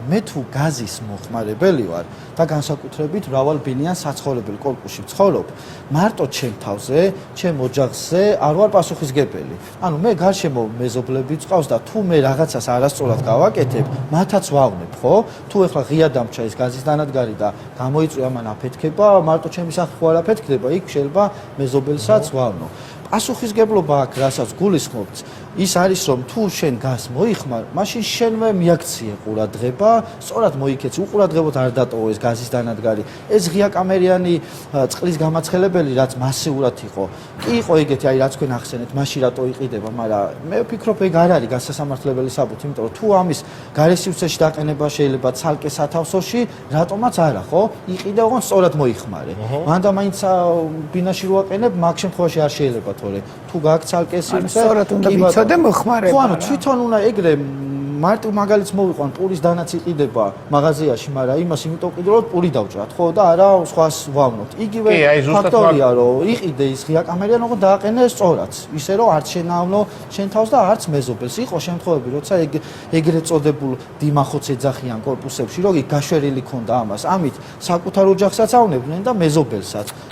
მე თუ გაზის მოხმარებელი ვარ და განსაკუთრებით მრავალბინიან საცხოვრებელ კორპუსში ვცხოვრობ, მარტო ჩემ თავზე, ჩემ ოჯახზე არ ვარ პასუხისმგებელი. ანუ მე გარშემო მეზობლები წყავს და თუ მე რაღაცას არასწორად გავაკეთებ, მათაც ვავნებ, ხო? თუ ეხლა ღია დამრჩა ეს გაზის დანადგარი და გამოიწვია მან აფეთქება, მარტო ჩემი სახე ხო არ აფეთქდება, იქ შეიძლება მეზობელსაც ვავნო. პასუხისმგებლობა აქ რასაც გულისხმობთ, ის არის რომ თუ შენ გას მოიხმარ, მაშინ შენვე მიაქციე ყურადღება, სწორად მოიქეცი, უყურადღებოდ არ დატოვო ეს გაზის დანადგარი. ეს ღია კამერიანი წყლის გამაცხელებელი, რაც მასიურად იყო. კი იყო ეგეთი, აი რაც თქვენ ახსენეთ, მაშინ რატო იყიდება, მაგრამ მე ვფიქრობ ეგ არ არის გასასამართლებელი საბუთი, იმიტომ რომ თუ ამის გარესივრცეში დაყენება შეიძლება ცალკე სათავსოში, რატომაც არა, ხო? იყიდა ოღონდ სწორად მოიხმარე. მანდა მაინც ბინაში რო აყენებ, მაგ შემთხვევაში არ შეიძლება თორე თუ გაქვს ცალკე სივრცე, სწორად უნდა ვიცოდე მოხმარება. ხო, ანუ თვითონ უნდა ეგრე მარტო მაგალითს მოვიყვან, პურის დანაც იყიდება მაღაზიაში, მაგრამ იმას იმიტომ ვყიდულობთ, პური დავჭრათ, ხო და არა სხვას ვავნოთ. იგივე ფაქტორია, რომ იყიდე ის ღია კამერიან, ოღონდ დააყენე სწორად. ისე რომ არც შენავნო შენ თავს და არც მეზობელს. იყო შემთხვევები, როცა ეგრეთ წოდებულ დიმახოც ეძახიან კორპუსებში, რომ იქ გაშვერილი ქონდა ამას. ამით საკუთარ ოჯახსაც ავნებდნენ და მეზობელსაც.